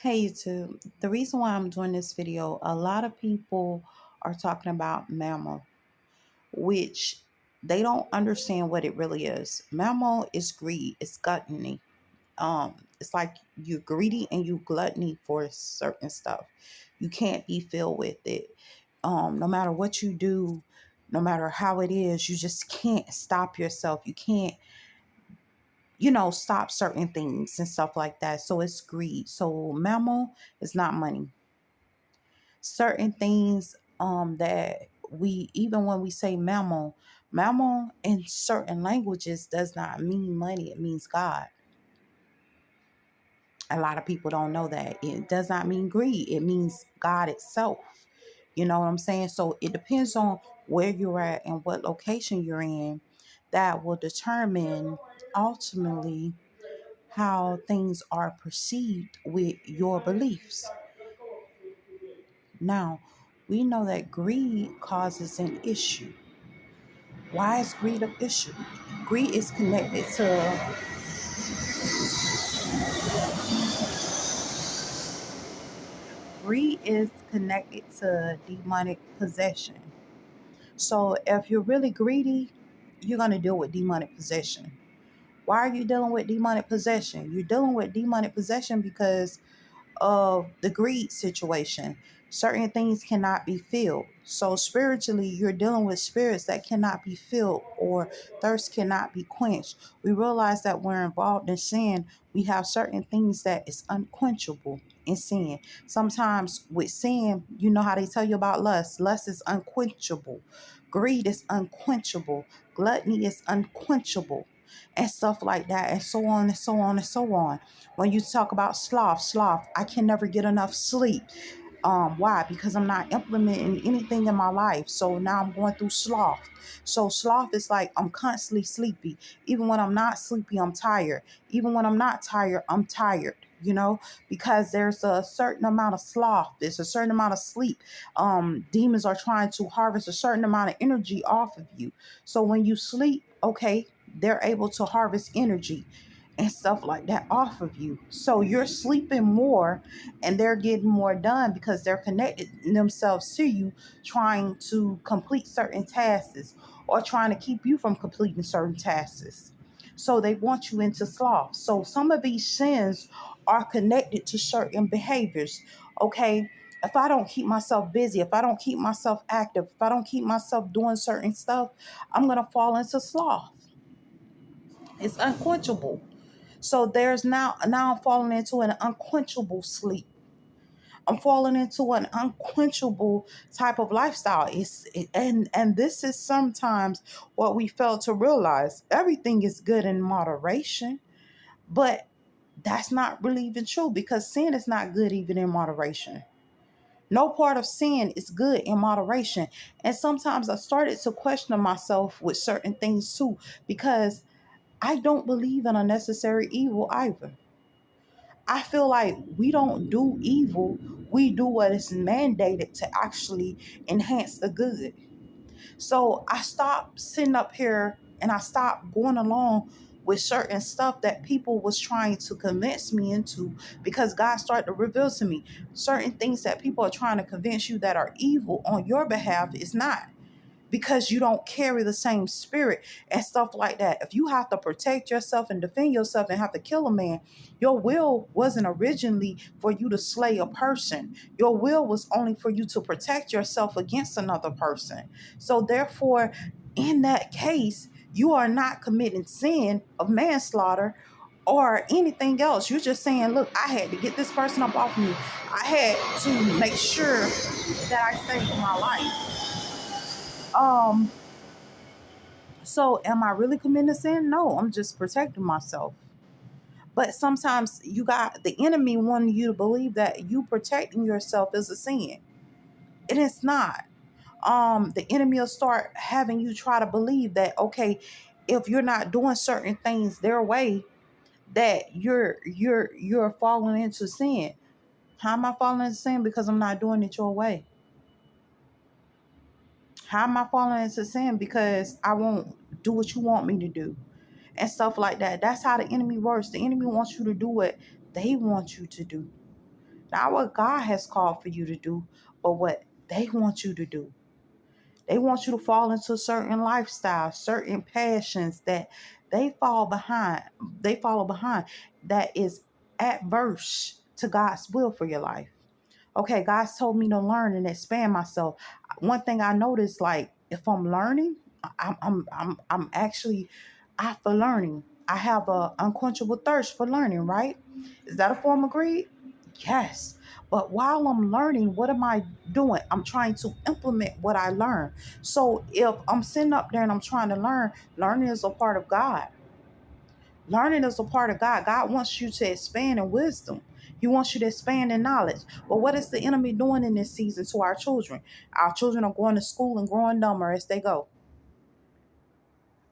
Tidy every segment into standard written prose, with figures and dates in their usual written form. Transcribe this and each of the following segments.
Hey YouTube, the reason why I'm doing this video, a lot of people are talking about mammal, which they don't understand what it really is. Mammal is greed, it's gluttony. It's like you're greedy and you gluttony for certain stuff. You can't be filled with it. No matter what you do, no matter how it is, you just can't stop yourself. You can't stop certain things and stuff like that. So it's greed. So mammal is not money. Certain things that we, even when we say mammal in certain languages does not mean money, it means God. A lot of people don't know that. It does not mean greed, it means God itself. You know what I'm saying? So it depends on where you're at and what location you're in, that will determine ultimately how things are perceived with your beliefs. Now, we know that greed causes an issue. Why is greed an issue? Greed is connected to demonic possession. So if you're really greedy, you're gonna deal with demonic possession. Why are you dealing with demonic possession? You're dealing with demonic possession because of the greed situation. Certain things cannot be filled. So spiritually, you're dealing with spirits that cannot be filled, or thirst cannot be quenched. We realize that we're involved in sin. We have certain things that is unquenchable in sin. Sometimes with sin, you know how they tell you about lust. Lust is unquenchable. Greed is unquenchable. Gluttony is unquenchable. And stuff like that, and so on and so on and so on. When you talk about sloth, I can never get enough sleep. Why? Because I'm not implementing anything in my life. So now I'm going through sloth. So sloth is like I'm constantly sleepy. Even when I'm not sleepy, I'm tired. Even when I'm not tired, I'm tired. Because there's a certain amount of sloth, there's a certain amount of sleep. Demons are trying to harvest a certain amount of energy off of you. So when you sleep, okay, they're able to harvest energy and stuff like that off of you. So you're sleeping more and they're getting more done because they're connected themselves to you, trying to complete certain tasks or trying to keep you from completing certain tasks. So they want you into sloth. So some of these sins are connected to certain behaviors. Okay. If I don't keep myself busy, if I don't keep myself active, if I don't keep myself doing certain stuff, I'm going to fall into sloth. It's unquenchable. So there's now I'm falling into an unquenchable sleep. I'm falling into an unquenchable type of lifestyle. And this is sometimes what we fail to realize. Everything is good in moderation, but that's not really even true, because sin is not good even in moderation. No part of sin is good in moderation. And sometimes I started to question myself with certain things too, because I don't believe in unnecessary evil either. I feel like we don't do evil. We do what is mandated to actually enhance the good. So I stopped sitting up here and I stopped going along with certain stuff that people was trying to convince me into, because God started to reveal to me certain things that people are trying to convince you that are evil on your behalf is not, because you don't carry the same spirit and stuff like that. If you have to protect yourself and defend yourself and have to kill a man, your will wasn't originally for you to slay a person. Your will was only for you to protect yourself against another person. So therefore, in that case, you are not committing sin of manslaughter or anything else. You're just saying, look, I had to get this person up off me. I had to make sure that I saved my life. Um, So am I really committing a sin? No, I'm just protecting myself. But sometimes you got the enemy wanting you to believe that you protecting yourself is a sin. And it's not. The enemy will start having you try to believe that, okay, if you're not doing certain things their way, that you're falling into sin. How am I falling into sin? Because I'm not doing it your way. How am I falling into sin? Because I won't do what you want me to do. And stuff like that. That's how the enemy works. The enemy wants you to do what they want you to do. Not what God has called for you to do, but what they want you to do. They want you to fall into certain lifestyles, certain passions that they fall behind. They follow behind that is adverse to God's will for your life. Okay, God's told me to learn and expand myself. One thing I noticed, like if I'm learning, I'm actually after learning. I have a unquenchable thirst for learning, right? Is that a form of greed? Yes. But while I'm learning, what am I doing? I'm trying to implement what I learn. So if I'm sitting up there and I'm trying to learn, learning is a part of God. Learning is a part of God. God wants you to expand in wisdom. He wants you to expand in knowledge. But what is the enemy doing in this season to our children? Our children are going to school and growing dumber as they go.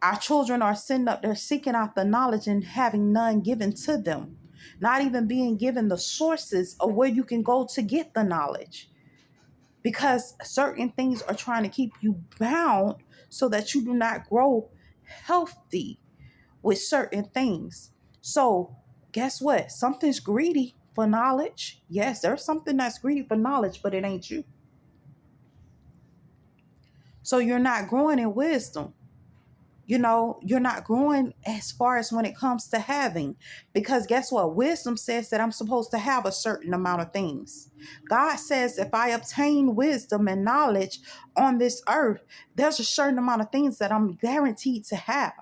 Our children are sitting up there seeking out the knowledge and having none given to them. Not even being given the sources of where you can go to get the knowledge. Because certain things are trying to keep you bound so that you do not grow healthy with certain things. So, guess what? Something's greedy for knowledge. Yes, there's something that's greedy for knowledge, but it ain't you. So, you're not growing in wisdom. You're not growing as far as when it comes to having. Because guess what? Wisdom says that I'm supposed to have a certain amount of things. God says if I obtain wisdom and knowledge on this earth, there's a certain amount of things that I'm guaranteed to have.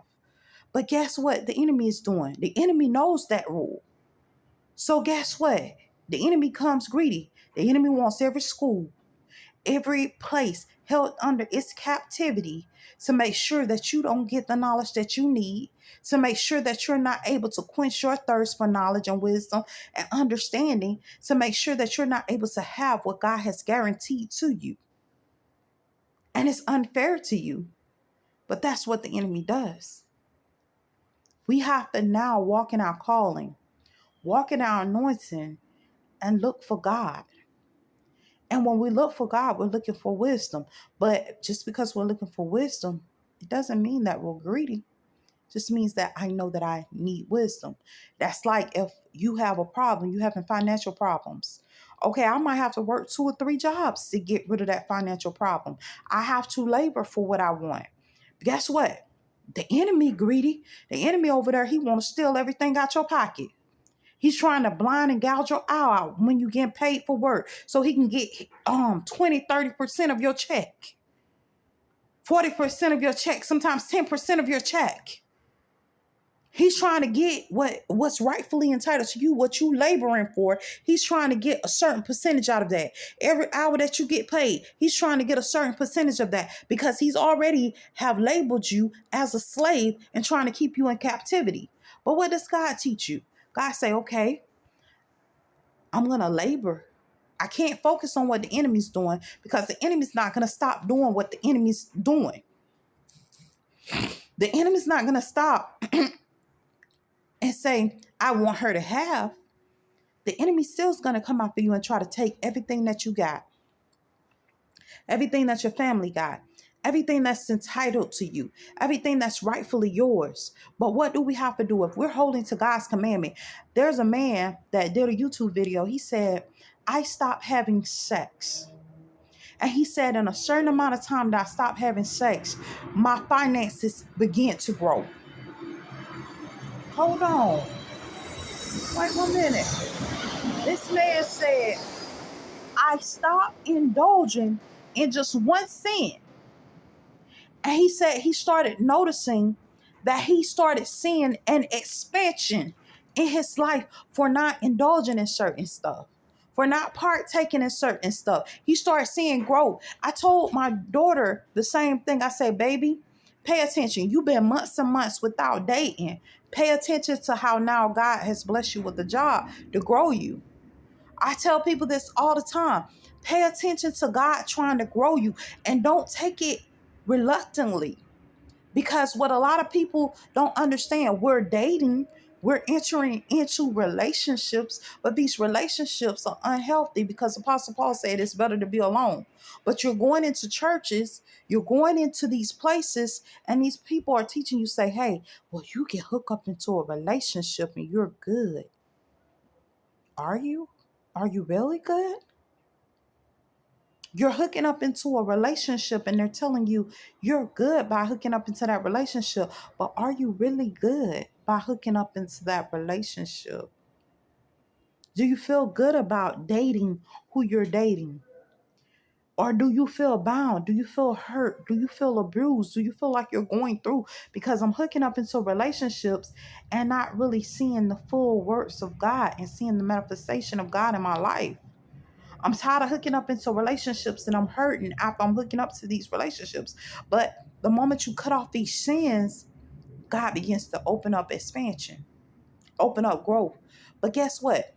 But guess what the enemy is doing? The enemy knows that rule. So guess what? The enemy comes greedy. The enemy wants every school, every place held under its captivity to make sure that you don't get the knowledge that you need, to make sure that you're not able to quench your thirst for knowledge and wisdom and understanding, to make sure that you're not able to have what God has guaranteed to you. And it's unfair to you, but that's what the enemy does. We have to now walk in our calling, walk in our anointing, and look for God. And when we look for God, we're looking for wisdom. But just because we're looking for wisdom, it doesn't mean that we're greedy. It just means that I know that I need wisdom. That's like if you have a problem, you having financial problems. Okay, I might have to work 2 or 3 jobs to get rid of that financial problem. I have to labor for what I want. Guess what? The enemy greedy. The enemy over there, he want to steal everything out your pocket. He's trying to blind and gouge your eye out when you get paid for work so he can get 20-30% of your check, 40% of your check, sometimes 10% of your check. He's trying to get what's rightfully entitled to you, what you laboring for. He's trying to get a certain percentage out of that. Every hour that you get paid, he's trying to get a certain percentage of that because he's already have labeled you as a slave and trying to keep you in captivity. But what does God teach you? God say, okay, I'm going to labor. I can't focus on what the enemy's doing because the enemy's not going to stop doing what the enemy's doing. The enemy's not going to stop and say, I want her to have. The enemy still's going to come after you and try to take everything that you got, everything that your family got, everything that's entitled to you, everything that's rightfully yours. But what do we have to do if we're holding to God's commandment? There's a man that did a YouTube video. He said, I stopped having sex. And he said, in a certain amount of time that I stopped having sex, my finances began to grow. Hold on. Wait 1 minute. This man said, I stopped indulging in just one sin. And he said he started noticing that he started seeing an expansion in his life for not indulging in certain stuff, for not partaking in certain stuff. He started seeing growth. I told my daughter the same thing. I said, baby, pay attention. You've been months and months without dating. Pay attention to how now God has blessed you with a job to grow you. I tell people this all the time. Pay attention to God trying to grow you and don't take it reluctantly. Because what a lot of people don't understand, we're dating, we're entering into relationships, but these relationships are unhealthy because Apostle Paul said it's better to be alone. But you're going into churches, you're going into these places, and these people are teaching you, say, hey, well, you can hook up into a relationship and you're good. Are you? Are you really good? You're hooking up into a relationship and they're telling you you're good by hooking up into that relationship. But are you really good by hooking up into that relationship? Do you feel good about dating who you're dating? Or do you feel bound? Do you feel hurt? Do you feel abused? Do you feel like you're going through because I'm hooking up into relationships and not really seeing the full works of God and seeing the manifestation of God in my life? I'm tired of hooking up into relationships and I'm hurting after I'm hooking up to these relationships. But the moment you cut off these sins, God begins to open up expansion, open up growth. But guess what?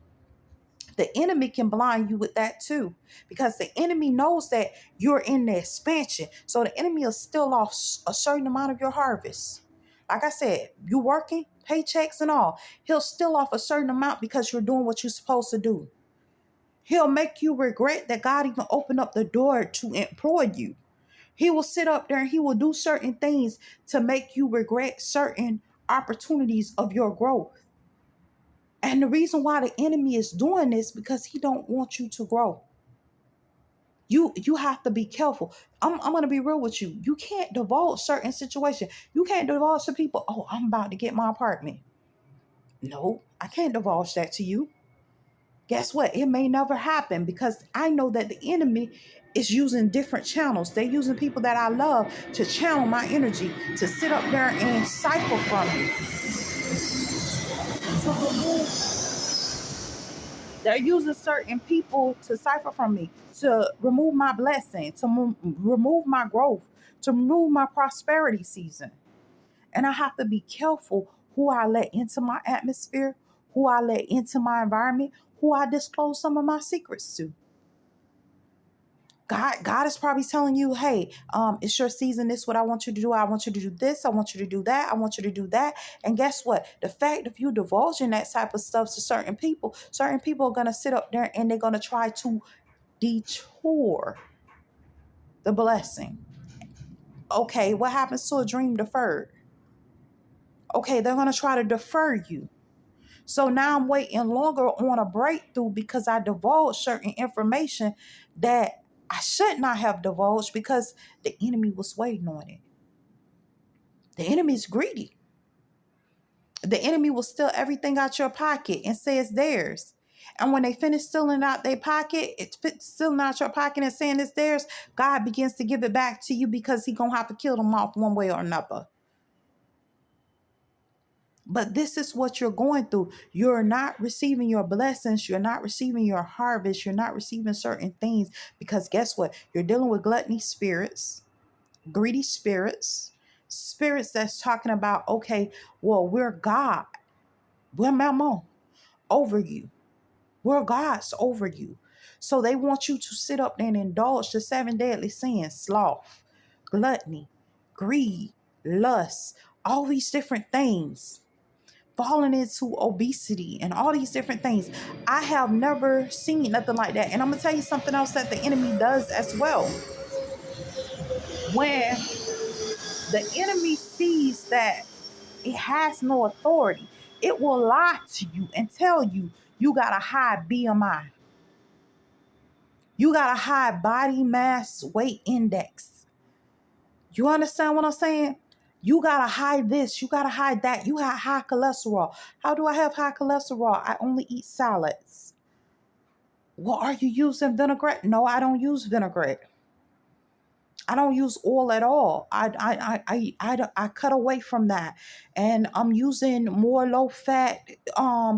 The enemy can blind you with that too, because the enemy knows that you're in the expansion. So the enemy will steal off a certain amount of your harvest. Like I said, you working, paychecks and all. He'll steal off a certain amount because you're doing what you're supposed to do. He'll make you regret that God even opened up the door to employ you. He will sit up there and he will do certain things to make you regret certain opportunities of your growth. And the reason why the enemy is doing this because he don't want you to grow. You have to be careful. I'm going to be real with you. You can't divulge certain situations. You can't divulge to people, oh, I'm about to get my apartment. No, I can't divulge that to you. Guess what? It may never happen because I know that the enemy is using different channels. They're using people that I love to channel my energy, to sit up there and cipher from me. They're using certain people to cipher from me, to remove my blessing, to remove my growth, to remove my prosperity season. And I have to be careful who I let into my atmosphere, who I let into my environment, who I disclose some of my secrets to. God is probably telling you, hey, it's your season. This is what I want you to do. I want you to do this. I want you to do that. I want you to do that. And guess what? The fact of you divulging that type of stuff to certain people are going to sit up there and they're going to try to detour the blessing. Okay, what happens to a dream deferred? Okay, they're going to try to defer you. So now I'm waiting longer on a breakthrough because I divulged certain information that I should not have divulged because the enemy was waiting on it. The enemy is greedy. The enemy will steal everything out your pocket and say it's theirs. And when they finish stealing out their pocket, it's stealing out your pocket and saying it's theirs, God begins to give it back to you because he's going to have to kill them off one way or another. But this is what you're going through. You're not receiving your blessings. You're not receiving your harvest. You're not receiving certain things because guess what? You're dealing with gluttony spirits, greedy spirits, spirits that's talking about, okay, well, we're God. We're mammon over you. We're gods over you. So they want you to sit up there and indulge the 7 deadly sins: sloth, gluttony, greed, lust, all these different things, falling into obesity and all these different things. I have never seen nothing like that. And I'm going to tell you something else that the enemy does as well. When the enemy sees that it has no authority, it will lie to you and tell you you got a high BMI. You got a high body mass weight index. You understand what I'm saying? You got to hide this. You got to hide that. You have high cholesterol. How do I have high cholesterol? I only eat salads. Well, are you using vinaigrette? No, I don't use vinaigrette. I don't use oil at all. I cut away from that, and I'm using more low fat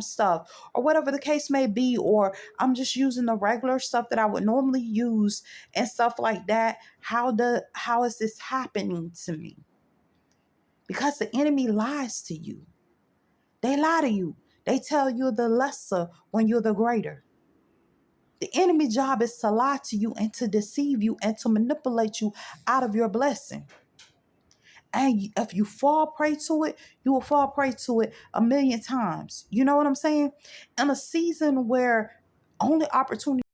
stuff or whatever the case may be, or I'm just using the regular stuff that I would normally use and stuff like that. How is this happening to me? Because the enemy lies to you. They lie to you. They tell you the lesser when you're the greater. The enemy job is to lie to you and to deceive you and to manipulate you out of your blessing. And if you fall prey to it, you will fall prey to it a million times. You know what I'm saying? In a season where only opportunity